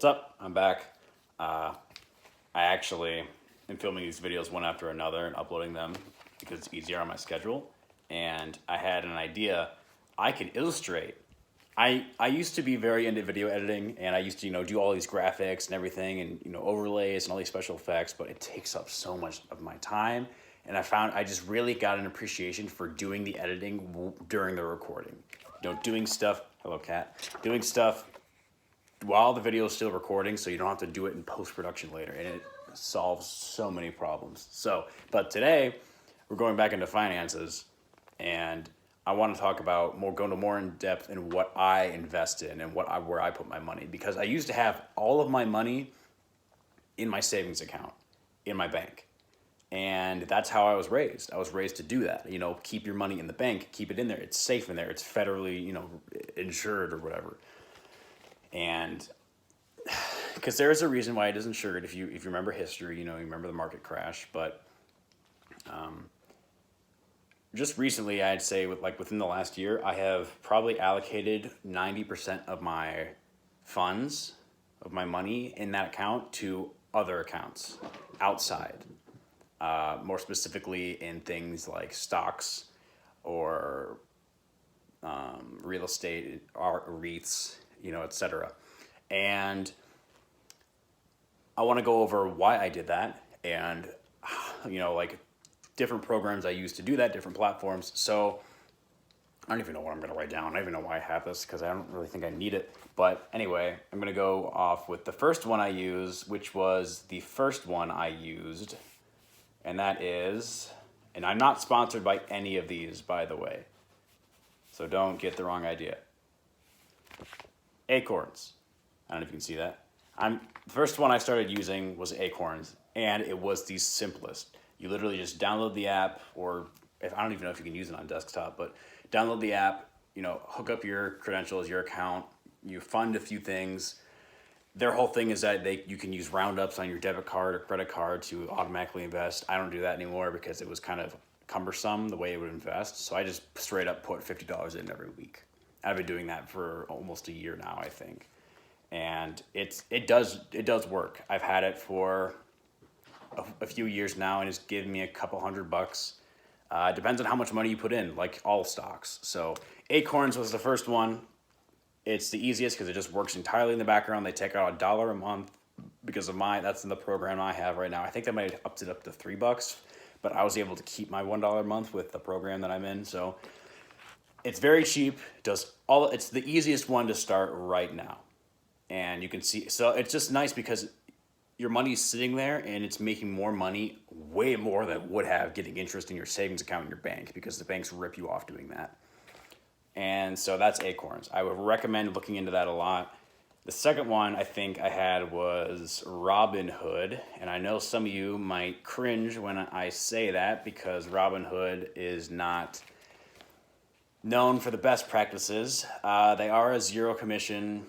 What's up? I'm back. I actually am filming these videos one after another and uploading them because it's easier on my schedule. And I had an idea. I could illustrate. I used to be very into video editing, and I used to do all these graphics and everything, and overlays and all these special effects. But it takes up so much of my time, and I found I just really got an appreciation for doing the editing during the recording. Doing stuff. Hello, cat. Doing stuff while the video is still recording, so you don't have to do it in post-production later, and it solves so many problems. But today we're going back into finances, and I want to talk about go into more in depth in what I invest in and where I put my money, because I used to have all of my money in my savings account in my bank, and that's how I was raised. I was raised to do that. Keep your money in the bank, keep it in there. It's safe in there. It's federally insured or whatever. And because there is a reason why it is insured, if you remember history, you remember the market crash. But just recently, I'd say within the last year, I have probably allocated 90% of my funds, of my money in that account, to other accounts outside. More specifically in things like stocks or real estate, REITs, etc. And I want to go over why I did that, and different programs I use to do that, different platforms. So I don't even know what I'm going to write down. I don't even know why I have this, because I don't really think I need it. But anyway, I'm going to go off with the first one I use, which was the first one I used, and that is, and I'm not sponsored by any of these, by the way, so don't get the wrong idea. Acorns. I don't know if you can see that. The first one I started using was Acorns, and it was the simplest. You literally just download the app, or I don't even know if you can use it on desktop, but download the app, hook up your credentials, your account, you fund a few things. Their whole thing is that you can use roundups on your debit card or credit card to automatically invest. I don't do that anymore because it was kind of cumbersome the way it would invest. So I just straight up put $50 in every week. I've been doing that for almost a year now, I think. And it does work. I've had it for a few years now, and it's given me a couple $100. Depends on how much money you put in, like all stocks. So Acorns was the first one. It's the easiest because it just works entirely in the background. They take out $1 a month because of that's in the program I have right now. I think they might have upped it up to $3, but I was able to keep my $1 a month with the program that I'm in. So it's very cheap. It's the easiest one to start right now. And you can see, so it's just nice because your money's sitting there and it's making more money, way more than it would have getting interest in your savings account in your bank, because the banks rip you off doing that. And so that's Acorns. I would recommend looking into that a lot. The second one I think I had was Robinhood, and I know some of you might cringe when I say that, because Robinhood is not known for the best practices. They are a zero commission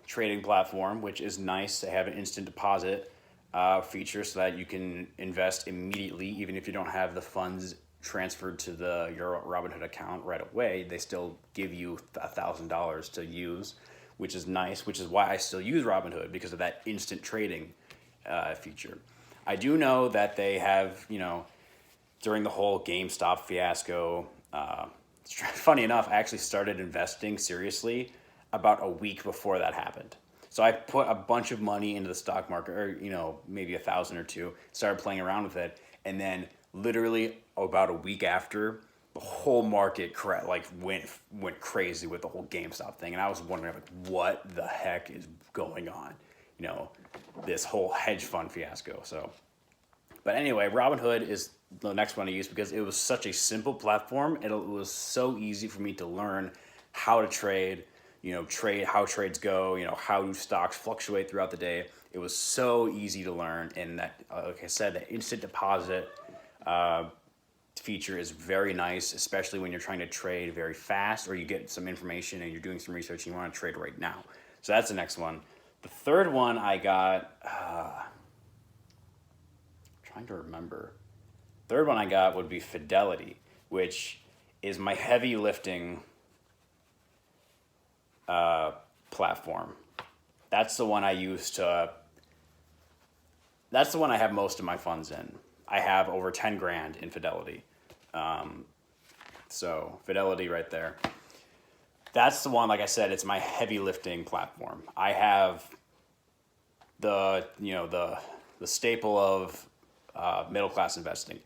trading platform, which is nice. They have an instant deposit feature so that you can invest immediately, even if you don't have the funds transferred to your Robinhood account right away. They still give you $1,000 to use, which is nice, which is why I still use Robinhood, because of that instant trading feature. I do know that they have, during the whole GameStop fiasco, funny enough, I actually started investing seriously about a week before that happened. So I put a bunch of money into the stock market, or maybe 1,000 or two, started playing around with it, and then literally about a week after, the whole market went crazy with the whole GameStop thing, and I was wondering what the heck is going on, this whole hedge fund fiasco. So, but anyway, Robinhood is the next one I use because it was such a simple platform. It was so easy for me to learn how to trade. How trades go, how do stocks fluctuate throughout the day. It was so easy to learn, and that, like I said, the instant deposit feature is very nice, especially when you're trying to trade very fast, or you get some information and you're doing some research and you want to trade right now. So that's the next one. The third one I got, trying to remember. Third one I got would be Fidelity, which is my heavy lifting platform. That's the one I use to. That's the one I have most of my funds in. I have over 10 grand in Fidelity. So Fidelity right there. That's the one, like I said, it's my heavy lifting platform. I have the staple of middle class investing.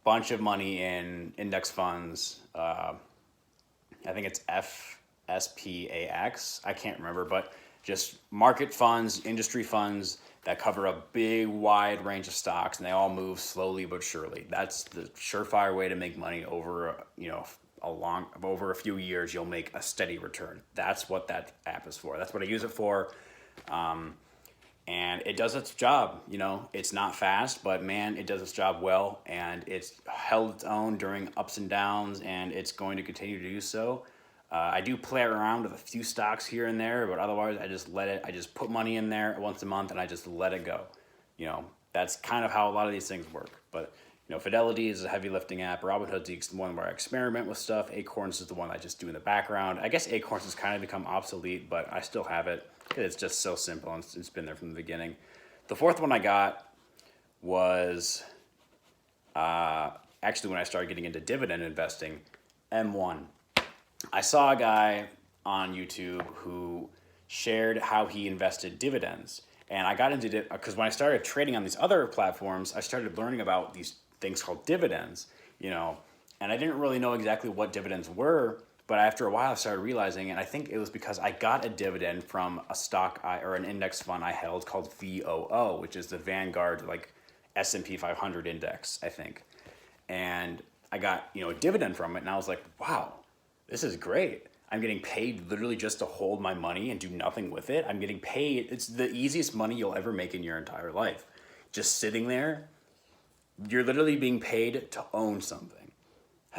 Bunch of money in index funds. I think it's FSPAX. I can't remember, but just market funds, industry funds that cover a big, wide range of stocks, and they all move slowly but surely. That's the surefire way to make money over, over a few years. You'll make a steady return. That's what that app is for. That's what I use it for. And it does its job. It's not fast, but man, it does its job well, and it's held its own during ups and downs, and it's going to continue to do so. I do play around with a few stocks here and there, but otherwise I just let it. I just put money in there once a month, and I just let it go. That's kind of how a lot of these things work. But Fidelity is a heavy lifting app. Robinhood's the one where I experiment with stuff. Acorns is the one I just do in the background. I guess Acorns has kind of become obsolete, but I still have it. It's just so simple, and it's been there from the beginning. The fourth one I got was actually when I started getting into dividend investing, M1. I saw a guy on YouTube who shared how he invested dividends. And I got into it because when I started trading on these other platforms, I started learning about these things called dividends, and I didn't really know exactly what dividends were. But after a while, I started realizing, and I think it was because I got a dividend from a stock or an index fund I held called VOO, which is the Vanguard S&P 500 index, I think. And I got a dividend from it, and I was like, wow, this is great. I'm getting paid literally just to hold my money and do nothing with it. I'm getting paid. It's the easiest money you'll ever make in your entire life. Just sitting there, you're literally being paid to own something.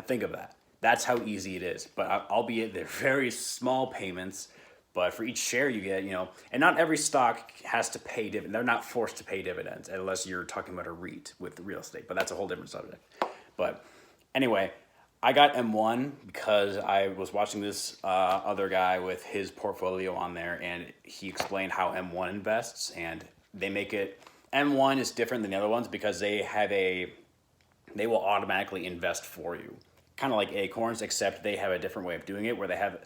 Think of that. That's how easy it is. But albeit they're very small payments, but for each share you get, and not every stock has to pay dividends. They're not forced to pay dividends unless you're talking about a REIT with real estate, but that's a whole different subject. But anyway, I got M1 because I was watching this other guy with his portfolio on there, and he explained how M1 invests, and they make it. M1 is different than the other ones because they will automatically invest for you, kind of like Acorns, except they have a different way of doing it where they have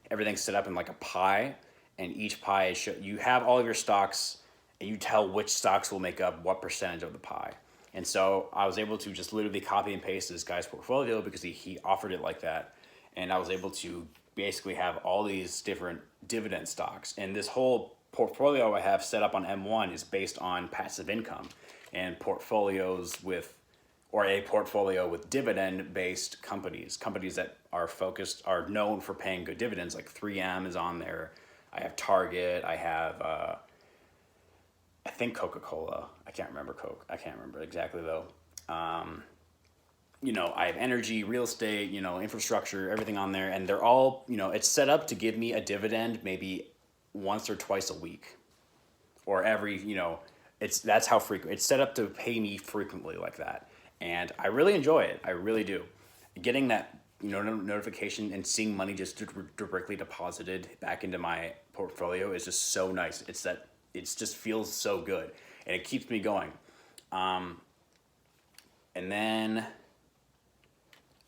everything set up in like a pie, and each pie you have all of your stocks, and you tell which stocks will make up what percentage of the pie. And so I was able to just literally copy and paste this guy's portfolio because he offered it like that. And I was able to basically have all these different dividend stocks. And this whole portfolio I have set up on M1 is based on passive income and a portfolio with dividend-based companies that are known for paying good dividends. Like 3M is on there. I have Target. I have I think Coca-Cola. I can't remember Coke. I can't remember exactly though. I have energy, real estate, infrastructure, everything on there, and they're all, it's set up to give me a dividend maybe once or twice a week, or every, that's how frequent. It's set up to pay me frequently like that, and I really enjoy it. I really do. Getting that notification and seeing money just directly deposited back into my portfolio is just so nice. It just feels so good, and it keeps me going. And then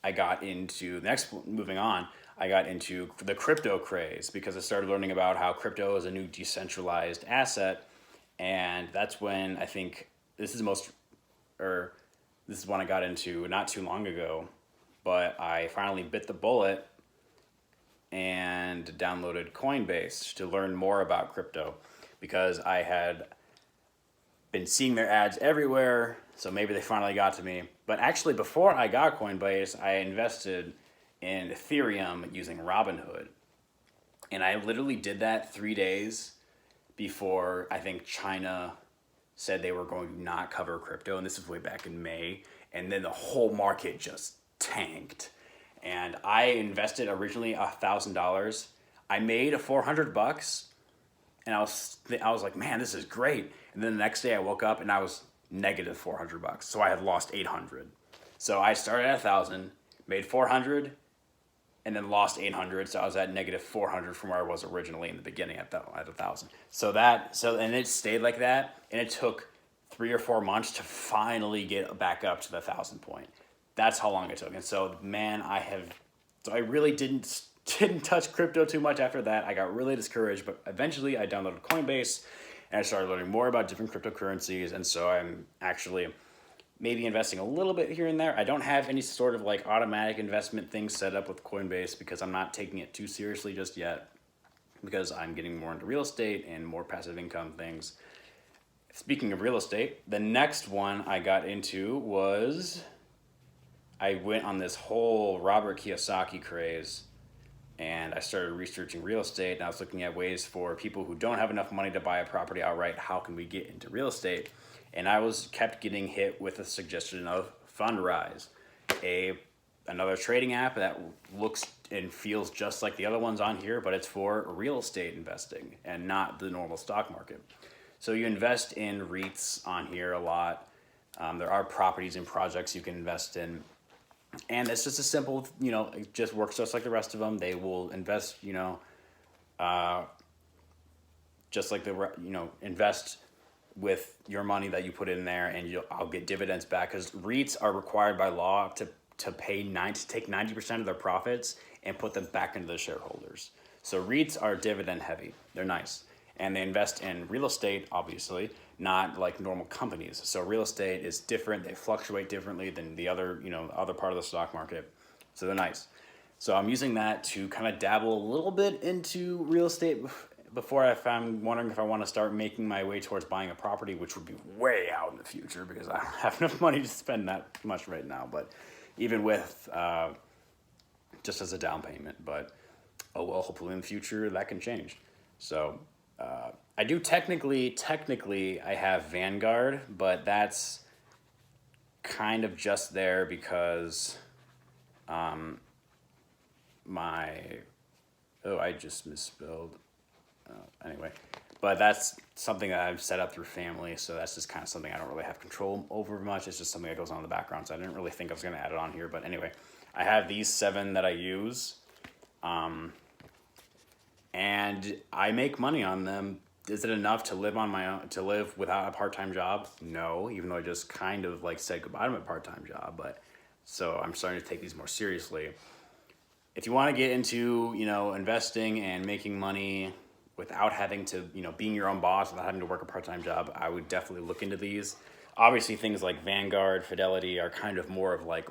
I got into moving on. I got into the crypto craze because I started learning about how crypto is a new decentralized asset, and that's when I think this is one I got into not too long ago, but I finally bit the bullet and downloaded Coinbase to learn more about crypto. Because I had been seeing their ads everywhere, so maybe they finally got to me. But actually, before I got Coinbase, I invested in Ethereum using Robinhood. And I literally did that 3 days before I think China said they were going to not cover crypto. And this was way back in May. And then the whole market just tanked. And I invested originally $1,000. I made $400. And I was like, man, this is great. And then the next day I woke up and I was negative $400. So I had lost $800. So I started at 1,000, made 400, and then lost 800. So I was at negative 400 from where I was originally in the beginning at 1,000. And it stayed like that. And it took 3 or 4 months to finally get back up to the 1,000 point. That's how long it took. And so, man, I really didn't touch crypto too much after that. I got really discouraged, but eventually I downloaded Coinbase and I started learning more about different cryptocurrencies. And so I'm actually maybe investing a little bit here and there. I don't have any sort of like automatic investment thing set up with Coinbase because I'm not taking it too seriously just yet, because I'm getting more into real estate and more passive income things. Speaking of real estate, the next one I got into was, I went on this whole Robert Kiyosaki craze, and I started researching real estate, and I was looking at ways for people who don't have enough money to buy a property outright, how can we get into real estate? And I kept getting hit with a suggestion of Fundrise, another trading app that looks and feels just like the other ones on here, but it's for real estate investing and not the normal stock market. So you invest in REITs on here a lot. There are properties and projects you can invest in. And it's just a simple, it just works just like the rest of them. They will invest, just like invest with your money that you put in there, and I'll get dividends back, because REITs are required by law to take 90% of their profits and put them back into the shareholders. So REITs are dividend heavy. They're nice. And they invest in real estate, obviously, not like normal companies. So real estate is different. They fluctuate differently than the other part of the stock market. So they're nice. So I'm using that to kind of dabble a little bit into real estate before I'm wondering if I want to start making my way towards buying a property, which would be way out in the future because I don't have enough money to spend that much right now. But even with just as a down payment, but oh well, hopefully in the future that can change. So I do technically I have Vanguard, but that's kind of just there because I just misspelled. Anyway, but that's something that I've set up through family, so that's just kind of something I don't really have control over much. It's just something that goes on in the background, so I didn't really think I was going to add it on here. But anyway, I have these 7 that I use, and I make money on them. Is it enough to live on my own, to live without a part-time job? No, even though I just kind of like said goodbye to my part-time job. But so I'm starting to take these more seriously. If you want to get into, investing and making money without having to, being your own boss, without having to work a part-time job, I would definitely look into these. Obviously, things like Vanguard, Fidelity are kind of more of like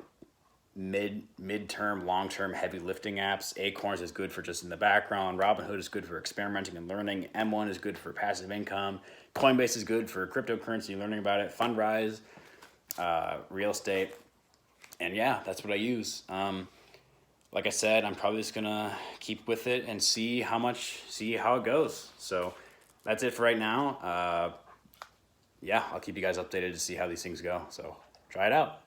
mid-term, long-term heavy lifting apps. Acorns is good for just in the background. Robinhood is good for experimenting and learning. M1 is good for passive income. Coinbase is good for cryptocurrency, learning about it. Fundrise, real estate. And yeah, that's what I use. Like I said, I'm probably just gonna keep with it and see how it goes. So that's it for right now. Yeah, I'll keep you guys updated to see how these things go. So try it out.